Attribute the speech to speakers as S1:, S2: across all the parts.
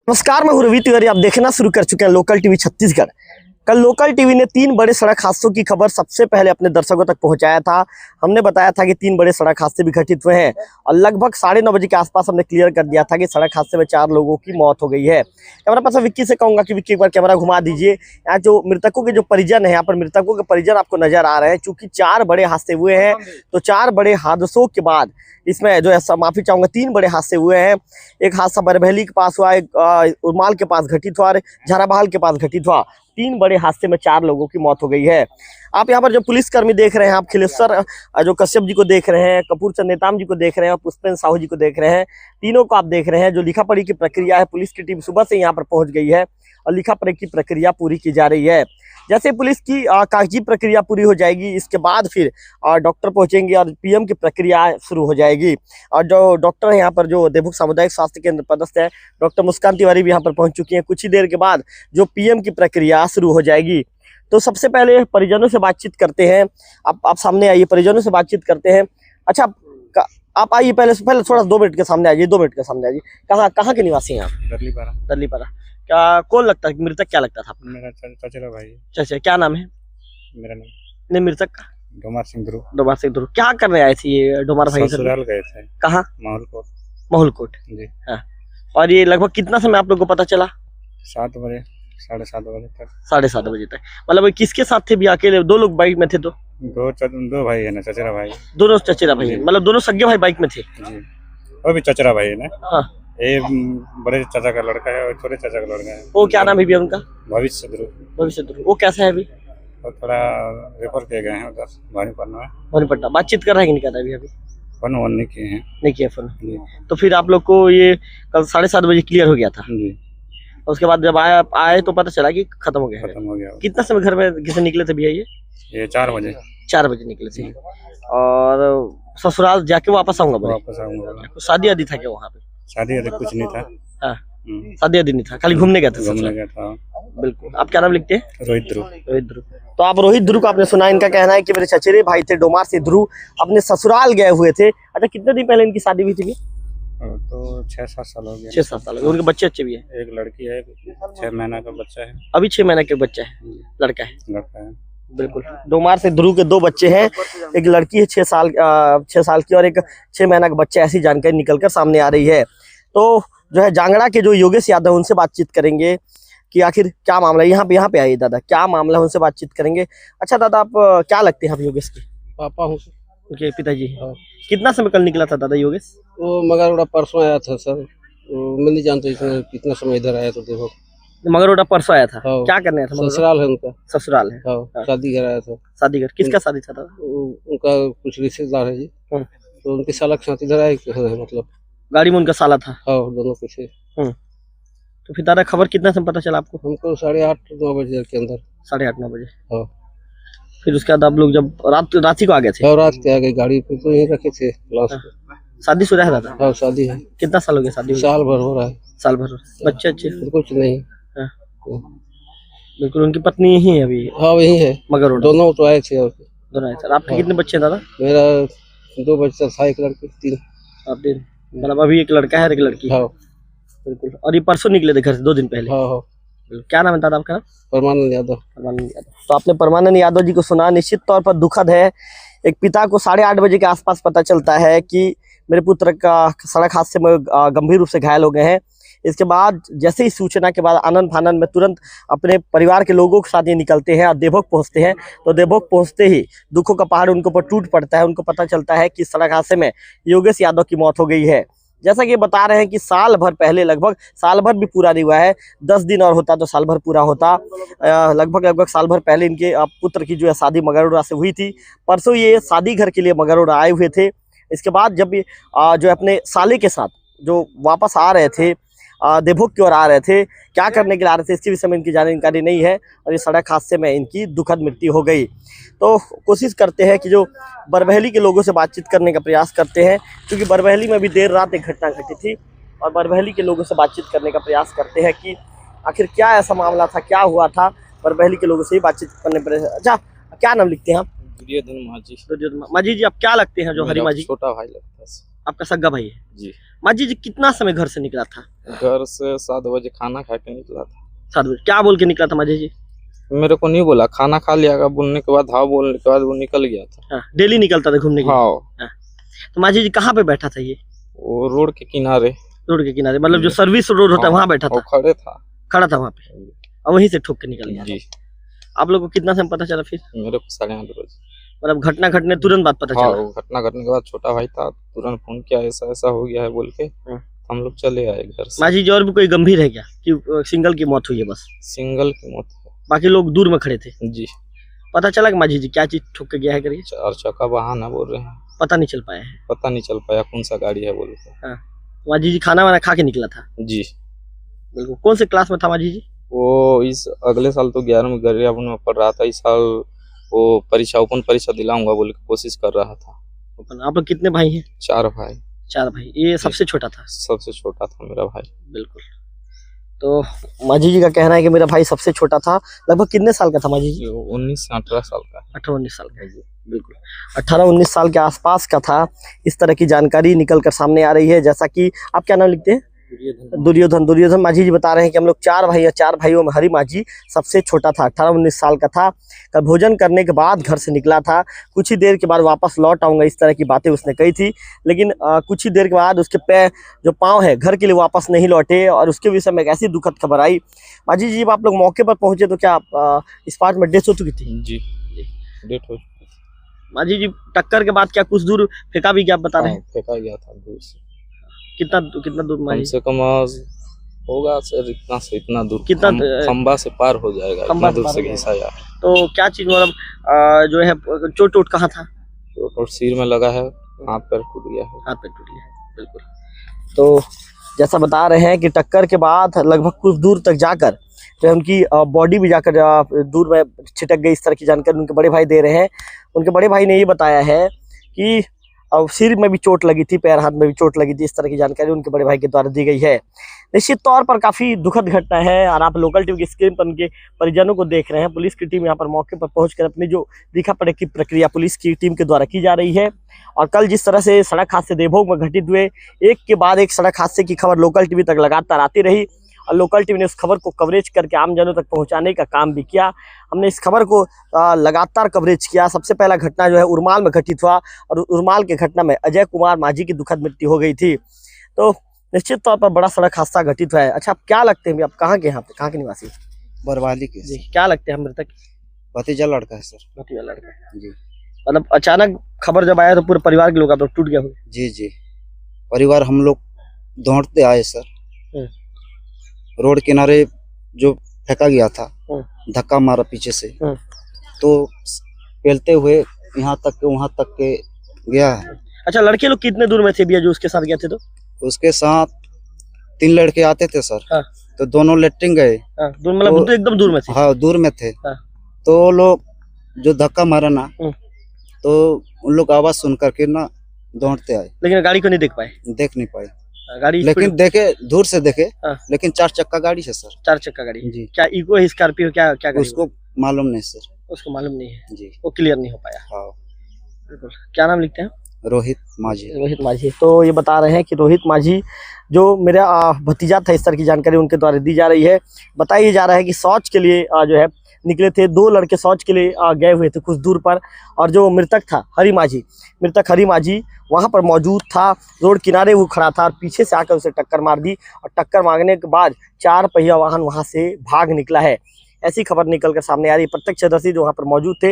S1: नमस्कार, मैं हूं रवि तिवारी। आप देखना शुरू कर चुके हैं लोकल टीवी छत्तीसगढ़। कल लोकल टीवी ने 3 बड़े सड़क हादसों की खबर सबसे पहले अपने दर्शकों तक पहुंचाया था। हमने बताया था कि 3 बड़े सड़क हादसे भी घटित हुए हैं और लगभग 9:30 बजे के आसपास हमने क्लियर कर दिया था कि सड़क हादसे में 4 लोगों की मौत हो गई है। कैमरा पर्सन विक्की से कहूंगा कि विक्की एक बार कैमरा घुमा दीजिए। यहाँ जो मृतकों के जो परिजन है, यहाँ पर मृतकों के परिजन आपको नजर आ रहे हैं। चूंकि 4 बड़े हादसे हुए हैं तो 4 बड़े हादसों के बाद इसमें जो है माफी चाहूंगा 3 बड़े हादसे हुए हैं। एक हादसा बरभैली के पास हुआ, एक उरमाल के पास घटित हुआ, झाराबहाल के पास घटित हुआ। 3 बड़े हादसे में 4 लोगों की मौत हो गई है। आप यहाँ पर जो पुलिसकर्मी देख रहे हैं, आप खिलेश्वर जो कश्यप जी को देख रहे हैं, कपूर चंद नेताम जी को देख रहे हैं और पुष्पेंद्र साहू जी को देख रहे हैं, तीनों को आप देख रहे हैं। जो लिखा पढ़ी की प्रक्रिया है, पुलिस की टीम सुबह से यहाँ पर पहुंच गई है और लिखा पढ़ी की प्रक्रिया पूरी की जा रही है। जैसे पुलिस की कागजी प्रक्रिया पूरी हो जाएगी, इसके बाद फिर डॉक्टर पहुंचेंगे और पीएम की प्रक्रिया शुरू हो जाएगी। और जो डॉक्टर है यहाँ पर, जो देवभोग सामुदायिक स्वास्थ्य केंद्र पदस्थ है, डॉक्टर मुस्कान तिवारी भी यहाँ पर पहुंच चुकी हैं। कुछ ही देर के बाद जो पीएम की प्रक्रिया शुरू हो जाएगी। तो सबसे पहले परिजनों से बातचीत करते हैं। आप सामने आइए, परिजनों से बातचीत करते हैं। अच्छा, आप आइए, पहले थोड़ा 2 मिनट के सामने आइए, 2 मिनट के सामने आइए। कहाँ के निवासी हैं आप? दर्लीपारा। क्या कौन लगता है, मृतक क्या लगता था?
S2: मेरा चचेरा भाई।
S1: चाचा, क्या नाम है?
S2: मेरा नाम
S1: नहीं, मृतक का?
S2: डोमार सिंह ध्रुव।
S1: डोमार सिंह ध्रुव। क्या करने आए थे ये डोमार भाई?
S2: ससुराल गए थे।
S1: कहाँ?
S2: माहौलकोट
S1: जी हाँ। और ये लगभग कितना समय आप लोग को पता चला?
S2: 7 बजे, 7:30 बजे तक।
S1: 7:30 बजे तक। मतलब किसके साथ थे भी? अकेले 2 लोग बाइक में थे? तो
S2: 2 भाई है ना, चचेरा भाई।
S1: दोनों चचेरा भाई, मतलब दोनों सगे भाई बाइक में थे?
S2: जी, वो भी चचेरा भाई है ना।
S1: हाँ।
S2: ये बड़े चाचा का लड़का है और छोटे चाचा का लड़का है।
S1: वो क्या नाम है भैया उनका?
S2: भविष्य ध्रुव।
S1: वो कैसा है अभी?
S2: और थोड़ा रेफर किए गए हैं उधर
S1: भवानीपट्टन। बातचीत कर रहा है कि नहीं कर रहा है अभी?
S2: फोन वन नहीं किए हैं।
S1: नहीं किया फोन। तो फिर आप लोग को ये कल 7:30 बजे क्लियर हो गया था जी। उसके बाद जब आए तो पता चला कि खत्म हो गया। कितना समय घर में किसे निकले थे भैया? ये
S2: 4 बजे।
S1: 4 बजे निकले थे। और ससुराल जाके वापस आऊंगा? शादी आदि था क्या वहाँ पे?
S2: शादी आदि कुछ नहीं था।
S1: हाँ, शादी आदि नहीं था, खाली घूमने गया था। बिल्कुल। आप क्या नाम लिखते हैं?
S2: रोहित ध्रुव।
S1: तो आप रोहित ध्रुव को आपने सुना, इनका कहना है कि मेरे चचेरे भाई थे डोमार सिंह ध्रुव, अपने ससुराल गए हुए थे। अच्छा, कितने दिन पहले इनकी शादी हुई थी?
S2: तो 6-7 साल हो गया।
S1: 6-7 साल हो गए। उनके बच्चे अच्छे भी हैं?
S2: एक लड़की है, 6 महीना का बच्चा है।
S1: अभी 6 महीने का बच्चा है? लड़का है। बिल्कुल। डोमार से ध्रुव के 2 बच्चे हैं, एक लड़की है 6 साल की और एक 6 महीना का बच्चा। ऐसी जानकारी निकलकर सामने आ रही है। तो जो है जांगड़ा के जो योगेश यादव, उनसे बातचीत करेंगे कि आखिर क्या मामला है। यहाँ पे आइए दादा, क्या मामला है, उनसे बातचीत करेंगे। अच्छा दादा, आप क्या लगते हैं आप योगेश के?
S3: पापा हूँ।
S1: उनके पिताजी? हाँ। कितना समय कल निकला था दादा योगेश?
S3: वो मगरौड़ा परसों आया था सर। मैं नहीं जानता इसमें कितना समय इधर आया। तो देखो,
S1: मगरौड़ा परसों आया था। क्या करने आया था?
S3: ससुराल है उनका।
S1: ससुराल है।
S3: शादी घर आया था।
S1: शादी घर? किसका शादी था दादा?
S3: उनका कुछ रिश्तेदार है जी। तो उनके साला के साथ इधर आए, मतलब
S1: गाड़ी में उनका साला था?
S3: हाँ, दोनों कुछ है।
S1: तो फिर दादा खबर कितना समय पता चला आपको?
S3: हमको 8:30-9 बजे के अंदर।
S1: 8:30-9 बजे।
S3: हाँ।
S1: फिर उसके बाद आप लोग जब रात को आ गए थे?
S3: रात के आ गए, गाड़ी पे तो यहीं रखे थे।
S1: शादी शुदा है दादा?
S3: हाँ, शादी है।
S1: कितना साल हो गया शादी?
S3: साल भर हो रहा है।
S1: साल भर। बच्चे अच्छे?
S3: कुछ नहीं।
S1: बिल्कुल। उनकी पत्नी यही है अभी?
S3: हाँ, वही है।
S1: मगर
S3: दोनों तो आए थे।
S1: दोनों आए थे। आपके कितने बच्चे हैं दादा?
S3: मेरा 2 बच्चा था, एक लड़की 3।
S1: आप 3? मतलब अभी एक लड़का है और एक लड़की?
S3: हाँ।
S1: बिल्कुल। और ये परसों निकले थे घर से 2 दिन पहले?
S3: हाँ।
S1: क्या नाम है दादा आपका?
S3: परमानंद यादव।
S1: तो आपने परमानंद यादव जी को सुना। निश्चित तौर पर दुखद है। एक पिता को 8:30 बजे के आसपास पता चलता है कि मेरे पुत्र का सड़क हादसे में गंभीर रूप से घायल हो गए हैं। इसके बाद जैसे ही सूचना के बाद आनंद फानंद में तुरंत अपने परिवार के लोगों के साथ ये निकलते हैं और देवभोग पहुंचते हैं। तो देवभोग पहुंचते ही दुखों का पहाड़ उनको पर टूट पड़ता है। उनको पता चलता है कि सड़क हादसे में योगेश यादव की मौत हो गई है। जैसा कि बता रहे हैं कि साल भर पहले, लगभग साल भर भी पूरा नहीं हुआ है, 10 दिन और होता तो साल भर पूरा होता। लगभग साल भर पहले इनके पुत्र की जो है शादी मगरौड़ा से हुई थी। परसों ये शादी घर के लिए मगरौड़ा आए हुए थे। इसके बाद जब जो अपने साले के साथ जो वापस आ रहे थे, देवभोग की ओर आ रहे थे, क्या करने के लिए आ रहे थे इसके विषय में इनकी जानकारी नहीं है। और ये सड़क हादसे में इनकी दुखद मृत्यु हो गई। तो कोशिश करते हैं कि जो बरभैली के लोगों से बातचीत करने का प्रयास करते हैं, क्योंकि बरभैली में भी देर रात एक घटना घटी थी और बरभैली के लोगों से बातचीत करने का प्रयास करते हैं कि आखिर क्या ऐसा मामला था, क्या हुआ था। बरभैली के लोगों से ही बातचीत करने पर। अच्छा, क्या नाम लिखते हैं आप?
S3: दुर्योधन माझी।
S1: माझी जी, आप क्या लगते हैं जो हरी माझी?
S3: छोटा भाई लगता है।
S1: आपका सगा भाई है
S3: जी।
S1: माजी जी कितना समय घर से निकला था?
S4: घर से 7 बजे खाना खा के निकला था।
S1: 7 बजे क्या बोल के निकला था माजी जी?
S4: मेरे को नहीं बोला, खाना खा लिया, बोलने के बाद हाँ बोलने के बाद वो निकल गया था।
S1: हाँ, डेली निकलता था घूमने के लिए?
S4: हाँ।
S1: तो माजी जी कहाँ पे बैठा था ये?
S4: वो रोड के किनारे।
S1: रोड के किनारे मतलब जो सर्विस रोड होता है वहाँ बैठा
S4: वो
S1: था? खड़ा था वहाँ पे और वहीं से ठोक के निकल गया?
S4: जी।
S1: आप लोग को कितना समय पता चला फिर?
S4: मेरे को 8:30 बजे।
S1: मतलब घटना घटने तुरंत बाद पता
S4: हाँ,
S1: चला?
S4: वो घटना घटने के बाद छोटा भाई था, तुरंत फोन किया ऐसा ऐसा हो गया है बोल के हम लोग चले आए घर से।
S1: माजी जी और भी कोई गंभीर है क्या कि सिंगल की मौत हुई है बस?
S4: सिंगल की मौत है।
S1: बाकी लोग दूर में खड़े थे?
S4: जी।
S1: पता चला कि माजी जी क्या चीज ठोक के गया है करिए?
S4: 4 चक्का वाहन है बोल रहे हैं।
S1: पता नहीं चल पाया है?
S4: पता नहीं चल पाया कौन सा गाड़ी है बोल के।
S1: माजी जी खाना वाना खा के निकला था?
S4: जी।
S1: बिल्कुल। कौन से क्लास में था माजी जी?
S4: वो इस अगले साल तो 11वीं गरियाबंद में पढ़ रहा था, इस साल वो परीक्षा ओपन परीक्षा दिलाऊंगा बोल के कोशिश कर रहा था।
S1: आप लोग कितने भाई हैं?
S4: 4 भाई।
S1: 4 भाई। ये सबसे छोटा था?
S4: सबसे छोटा था मेरा भाई।
S1: बिल्कुल। तो माजी जी का कहना है कि मेरा भाई सबसे छोटा था। लगभग कितने साल का था माजी जी?
S4: 19 से 18 साल का।
S1: 18-19 साल का? बिल्कुल 18-19 साल के आसपास का था। इस तरह की जानकारी निकल कर सामने आ रही है। जैसा कि आप क्या नाम लिखते हैं? दुर्योधन माजी जी बता रहे हैं कि हम लोग 4 भाई हैं, 4 भाइयों में हरी माजी सबसे छोटा था, 18-19 साल का था। कल भोजन करने के बाद घर से निकला था, कुछ ही देर के बाद वापस लौट आऊंगा, इस तरह की बातें उसने कही थी। लेकिन कुछ ही देर के बाद उसके पैर जो पाँव है घर के लिए वापस नहीं लौटे और उसके विषय में एक ऐसी दुखद खबर आई। माजी जी जब आप लोग मौके पर पहुंचे तो क्या स्पॉट में डेथ हो चुकी थी?
S4: जी, डेथ हो चुकी थी।
S1: माजी जी टक्कर के बाद क्या कुछ दूर फेंका भी क्या बता रहे हैं?
S4: फेंका गया था दूर से।
S1: कितना दूर?
S4: कम से कम होगा सर इतना से इतना दूर,
S1: कितना
S4: खंबा से पार हो जाएगा, इतना दूर से घिसाया।
S1: तो क्या चीज मतलब जो है चोट कहाँ था?
S4: चोट सिर में लगा है, हाथ पैर टूट गया है।
S1: हाथ पैर टूट गया है, बिल्कुल। तो जैसा बता रहे हैं कि टक्कर के बाद लगभग कुछ दूर तक जाकर जो उनकी बॉडी भी जाकर दूर में छिटक गई, इस तरह की जानकारी उनके बड़े भाई दे रहे हैं। उनके बड़े भाई ने ये बताया है कि सिर में भी चोट लगी थी, पैर हाथ में भी चोट लगी थी, इस तरह की जानकारी उनके बड़े भाई के द्वारा दी गई है। निश्चित तौर पर काफी दुखद घटना है और आप लोकल टीवी की स्क्रीन पर उनके परिजनों को देख रहे हैं। पुलिस की टीम यहाँ पर मौके पर पहुंचकर अपनी जो लिखा पढ़े की प्रक्रिया पुलिस की टीम के द्वारा की जा रही है। और कल जिस तरह से सड़क हादसे देवभोग में घटित हुए, एक के बाद एक सड़क हादसे की खबर लोकल टीवी तक लगातार आती रही और लोकल टीवी ने उस खबर को कवरेज करके आम जनों तक पहुंचाने का काम भी किया। हमने इस खबर को लगातार कवरेज किया। सबसे पहला घटना जो है उरमाल में घटित हुआ और उरमाल के घटना में अजय कुमार माझी की दुखद मृत्यु हो गई थी। तो निश्चित तौर पर बड़ा सड़क हादसा घटित हुआ है। अच्छा, आप क्या लगते हैं, आप कहाँ के, यहाँ पे कहाँ के निवासी?
S5: बरवाली के।
S1: जी, क्या लगते हैं मृतक?
S5: भतीजा लड़का है सर।
S1: भतीजा लड़का है
S5: जी।
S1: मतलब अचानक खबर जब आया तो पूरे परिवार के लोग आप लोग टूट गए होंगे?
S5: जी जी, परिवार हम लोग दौड़ते आए सर। रोड किनारे जो फेंका गया था, धक्का मारा पीछे से, तो फैलते हुए यहाँ तक के वहाँ तक के गया है।
S1: अच्छा, लड़के लोग कितने दूर में थे भैया जो उसके साथ गए थे? तो
S5: उसके साथ 3 लड़के आते थे सर।
S1: हाँ।
S5: तो दोनों लेटरिंग गए।
S1: दूर मतलब तो एकदम दूर में थे?
S5: हाँ, दूर में थे।
S1: हाँ।
S5: तो लोग जो धक्का मारा ना, तो उन लोग आवाज सुन करके ना दौड़ते आए,
S1: लेकिन गाड़ी को नहीं देख पाए?
S5: देख नहीं पाए
S1: गाड़ी,
S5: लेकिन देखे दूर से देखे।
S1: हाँ।
S5: लेकिन 4 चक्का गाड़ी है सर।
S1: 4 चक्का गाड़ी
S5: जी।
S1: क्या इको है, स्कॉर्पियो, क्या क्या गाड़ी?
S5: उसको मालूम नहीं सर।
S1: उसको मालूम नहीं है
S5: जी,
S1: वो क्लियर नहीं हो पाया।
S5: हाँ।
S1: बिल्कुल। क्या नाम लिखते हैं?
S5: रोहित माझी।
S1: रोहित माझी। तो ये बता रहे हैं कि रोहित माझी जो मेरा भतीजा था, इस तरह की जानकारी उनके द्वारा दी जा रही है। बताया जा रहा है कि शौच के लिए जो है निकले थे, 2 लड़के शौच के लिए गए हुए थे कुछ दूर पर, और जो मृतक था हरी माझी, मृतक हरी माझी वहाँ पर मौजूद था। रोड किनारे वो खड़ा था और पीछे से आकर उसे टक्कर मार दी और टक्कर मारने के बाद 4 पहिया वाहन वहाँ से भाग निकला है, ऐसी खबर निकल कर सामने आ रही है। प्रत्यक्षदर्शी जो वहाँ पर मौजूद थे,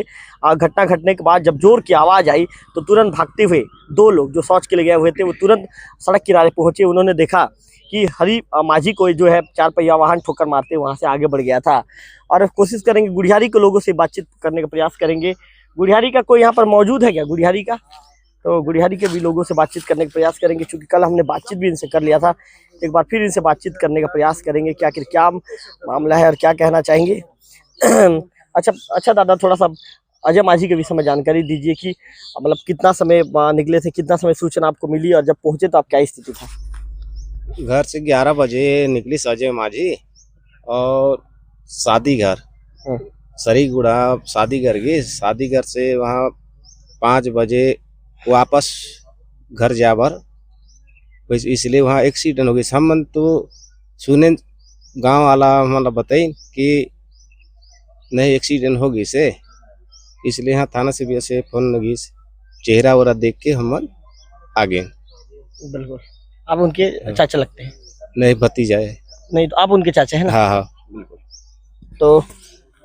S1: घटना घटने के बाद जब जोर की आवाज़ आई तो तुरंत भागते हुए 2 लोग जो शौच के लिए गए हुए थे वो तुरंत सड़क किनारे पहुँचे। उन्होंने देखा कि हरी माझी को जो है 4 पहिया वाहन ठोकर मारते वहाँ से आगे बढ़ गया था। और कोशिश करेंगे गुड़ियारी के लोगों से बातचीत करने का प्रयास करेंगे। गुड़ियारी का कोई यहाँ पर मौजूद है क्या, गुड़ियारी का? तो गुड़ियारी के भी लोगों से बातचीत करने का प्रयास करेंगे, क्योंकि कल हमने बातचीत भी इनसे कर लिया था। एक बार फिर इनसे बातचीत करने का प्रयास करेंगे कि आखिर क्या मामला है और क्या कहना चाहेंगे। अच्छा दादा, थोड़ा सा अजय माझी के विषय में जानकारी दीजिए कि मतलब कितना समय निकले थे, कितना समय सूचना आपको मिली और जब पहुंचे तो आप क्या स्थिति था?
S6: घर से 11 बजे निकली अजय माझी और शादी घर सरीगुड़ा शादी घर गई। शादी घर से वहाँ 5 बजे वापस घर जाबर इसलिए वहाँ एक्सीडेंट हो गई। हम तो सुने गांव वाला मतलब बताई कि नहीं एक्सीडेंट हो गई से, इसलिए यहाँ थाना से भी ऐसे फोन लगी, चेहरा वगैरह देख के हम आ गए।
S1: बिल्कुल। आप उनके चाचा लगते हैं?
S6: नहीं, भतीजा है।
S1: नहीं तो आप उनके चाचा हैं ना?
S6: हाँ हाँ बिल्कुल।
S1: तो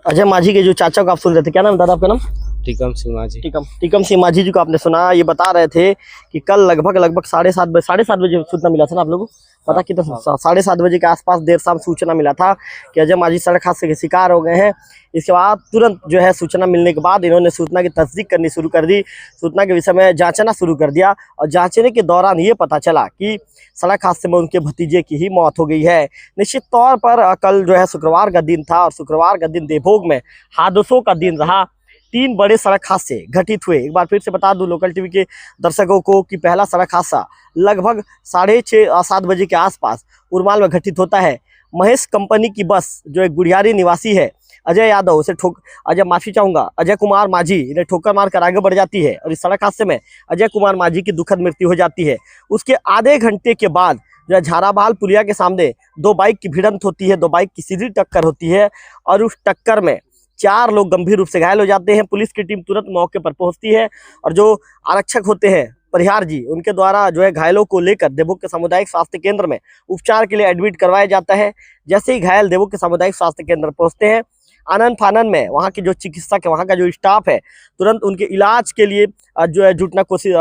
S1: अजय माझी के जो चाचा को आप सुन रहे थे, क्या नाम दादा आपका? नाम
S6: टीकम सिंह माझी।
S1: टीकम सिंह माझी जी को आपने सुना। ये बता रहे थे कि कल लगभग 7:30 बजे सूचना मिला था ना आप लोगों को? पता कितना? 7:30 बजे के आसपास देर शाम सूचना मिला था कि अजय माझी सड़क हादसे के शिकार हो गए हैं। इसके बाद तुरंत जो है सूचना मिलने के बाद इन्होंने सूचना की तस्दीक करनी शुरू कर दी, सूचना के विषय में जांचना शुरू कर दिया और जांचने के दौरान ये पता चला कि सड़क हादसे में उनके भतीजे की ही मौत हो गई है। निश्चित तौर पर कल जो है शुक्रवार का दिन था और शुक्रवार का दिन देवभोग में हादसों का दिन रहा। 3 बड़े सड़क हादसे घटित हुए। एक बार फिर से बता दूं लोकल टीवी के दर्शकों को कि पहला सड़क हादसा लगभग 6:30-7 बजे के आसपास उरमाल में घटित होता है। महेश कंपनी की बस जो एक गुड़ियारी निवासी है अजय यादव, उसे अजय कुमार माझी इन्हें ठोकर मारकर आगे बढ़ जाती है और इस सड़क हादसे में अजय कुमार माझी की दुखद मृत्यु हो जाती है। उसके आधे घंटे के बाद जो है झाराबाल पुलिया के सामने 2 बाइक की भिड़ंत होती है, 2 बाइक की सीधी टक्कर होती है और उस टक्कर में 4 लोग गंभीर रूप से घायल हो जाते हैं। पुलिस की टीम तुरंत मौके पर पहुंचती है और जो आरक्षक होते हैं परिहार जी, उनके द्वारा जो है घायलों को लेकर देवभोग के सामुदायिक स्वास्थ्य केंद्र में उपचार के लिए एडमिट करवाया जाता है। जैसे ही घायल देवभोग के सामुदायिक स्वास्थ्य केंद्र पहुंचते हैं, आनन फानन में वहाँ की जो चिकित्सक है, वहाँ का जो स्टाफ है, तुरंत उनके इलाज के लिए जो है जुटना कोशिश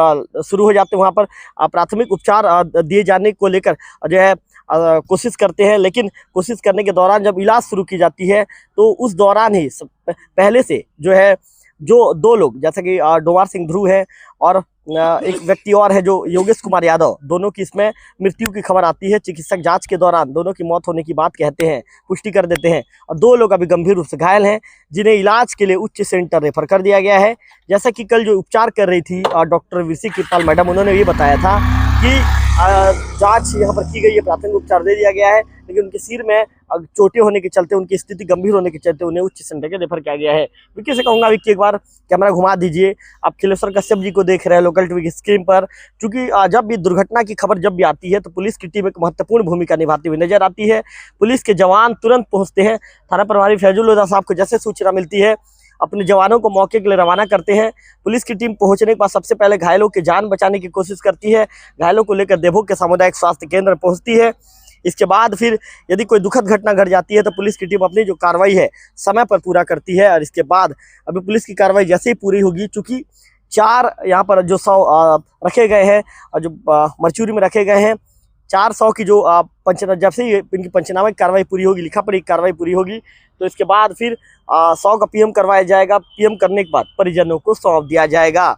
S1: शुरू हो जाते हैं। वहाँ पर प्राथमिक उपचार दिए जाने को लेकर जो है कोशिश करते हैं, लेकिन कोशिश करने के दौरान जब इलाज शुरू की जाती है तो उस दौरान ही पहले से जो है जो 2 लोग जैसे कि डोमार सिंह ध्रुव है और एक व्यक्ति और है जो योगेश कुमार यादव, दोनों की इसमें मृत्यु की खबर आती है। चिकित्सक जांच के दौरान दोनों की मौत होने की बात कहते हैं, पुष्टि कर देते हैं और 2 लोग अभी गंभीर रूप से घायल हैं, जिन्हें इलाज के लिए उच्च सेंटर रेफर कर दिया गया है। जैसा कि कल जो उपचार कर रही थी डॉक्टर वीसी कृपाल मैडम, उन्होंने ये बताया था कि जांच यहाँ पर की गई है, प्राथमिक उपचार दे दिया गया है, लेकिन उनके सिर में चोटें होने के चलते, उनकी स्थिति गंभीर होने के चलते उन्हें उच्च सेंटर के रेफर किया गया है। विक्की से कहूँगा विक्की एक बार कैमरा घुमा दीजिए। आप खिलेश्वर कश्यप जी को देख रहे हैं लोकल टीवी की स्क्रीन पर। चूंकि जब भी दुर्घटना की खबर जब भी आती है तो पुलिस की टीम एक महत्वपूर्ण भूमिका निभाती हुई नजर आती है। पुलिस के जवान तुरंत पहुँचते हैं। थाना प्रभारी फैजुल हुदा साहब को जैसे सूचना मिलती है अपने जवानों को मौके के लिए रवाना करते हैं। पुलिस की टीम पहुंचने के बाद सबसे पहले घायलों की जान बचाने की कोशिश करती है। घायलों को लेकर देवभोग के सामुदायिक स्वास्थ्य केंद्र पहुंचती है। इसके बाद फिर यदि कोई दुखद घटना घट जाती है तो पुलिस की टीम अपनी जो कार्रवाई है समय पर पूरा करती है। और इसके बाद अभी पुलिस की कार्रवाई जैसे ही पूरी होगी, चूँकि 4 यहाँ पर जो 100 रखे गए हैं और जो मरचूरी में रखे गए हैं, 400 की जो जब से इनकी पंचनामा की कार्रवाई पूरी होगी, लिखा पढ़ी कार्रवाई पूरी होगी, तो इसके बाद फिर 100 का पीएम करवाया जाएगा। पीएम करने के बाद परिजनों को सौंप दिया जाएगा।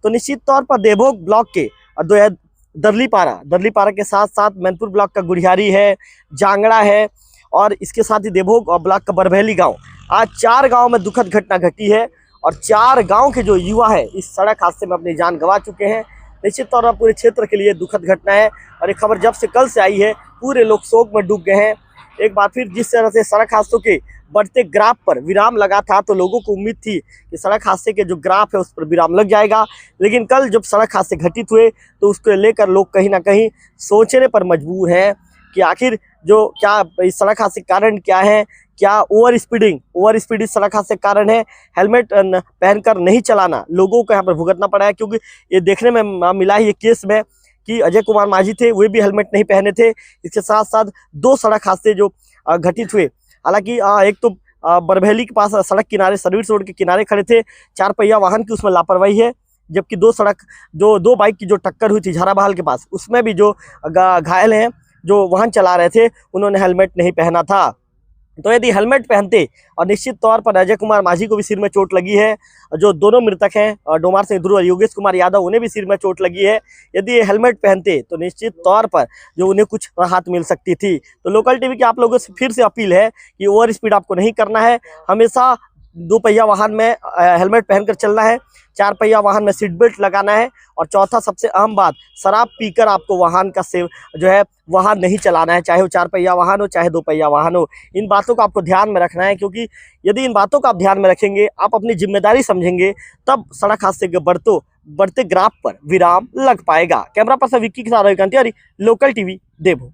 S1: तो निश्चित तौर पर देवभोग ब्लॉक के जो है दर्लीपारा के साथ साथ मैनपुर ब्लॉक का गुड़ियारी है, जांगड़ा है और इसके साथ ही देवभोग और ब्लॉक का बरभैली गाँव, आज 4 गाँव में दुखद घटना घटी है और 4 गाँव के जो युवा है इस सड़क हादसे में अपनी जान गंवा चुके हैं। निश्चित तौर पर पूरे क्षेत्र के लिए दुखद घटना है और ये खबर जब से कल से आई है पूरे लोग शोक में डूब गए हैं। एक बार फिर जिस तरह से सड़क हादसों के बढ़ते ग्राफ पर विराम लगा था तो लोगों को उम्मीद थी कि सड़क हादसे के जो ग्राफ है उस पर विराम लग जाएगा, लेकिन कल जब सड़क हादसे घटित हुए तो उसको लेकर लोग कहीं ना कहीं सोचने पर मजबूर हैं कि आखिर जो क्या इस सड़क हादसे के कारण क्या है। क्या ओवर स्पीड इस सड़क हादसे के कारण है। हेलमेट पहनकर नहीं चलाना लोगों को यहाँ पर भुगतना पड़ा है, क्योंकि ये देखने में मिला है ये केस में कि अजय कुमार माझी थे, वे भी हेलमेट नहीं पहने थे। इसके साथ साथ 2 सड़क हादसे जो घटित हुए, हालांकि एक तो बरभैली के पास सड़क किनारे सर्विस रोड के किनारे खड़े थे 4 पहिया वाहन की, उसमें लापरवाही है, जबकि 2 बाइक की जो टक्कर हुई थी झाराबहाल के पास, उसमें भी जो घायल हैं जो वाहन चला रहे थे उन्होंने हेलमेट नहीं पहना था। तो यदि हेलमेट पहनते, और निश्चित तौर पर अजय कुमार माझी को भी सिर में चोट लगी है, जो दोनों मृतक हैं डोमार सिंह ध्रुव और योगेश कुमार यादव, उन्हें भी सिर में चोट लगी है, यदि ये हेलमेट पहनते तो निश्चित तौर पर जो उन्हें कुछ राहत मिल सकती थी। तो लोकल टीवी की आप लोगों से फिर से अपील है कि ओवर स्पीड आपको नहीं करना है, हमेशा 2 पहिया वाहन में हेलमेट पहनकर चलना है, 4 पहिया वाहन में सीट बेल्ट लगाना है, और चौथा सबसे अहम बात, शराब पीकर आपको वाहन का जो है वाहन नहीं चलाना है, चाहे वो 4 पहिया वाहन हो चाहे 2 पहिया वाहन हो। इन बातों को आपको ध्यान में रखना है, क्योंकि यदि इन बातों को आप ध्यान में रखेंगे, आप अपनी जिम्मेदारी समझेंगे, तब सड़क हादसे के बढ़ते ग्राफ पर विराम लग पाएगा। कैमरा पर्सन विक्की के साथ रविकांत तिवारी, लोकल टीवी, देवभूमि।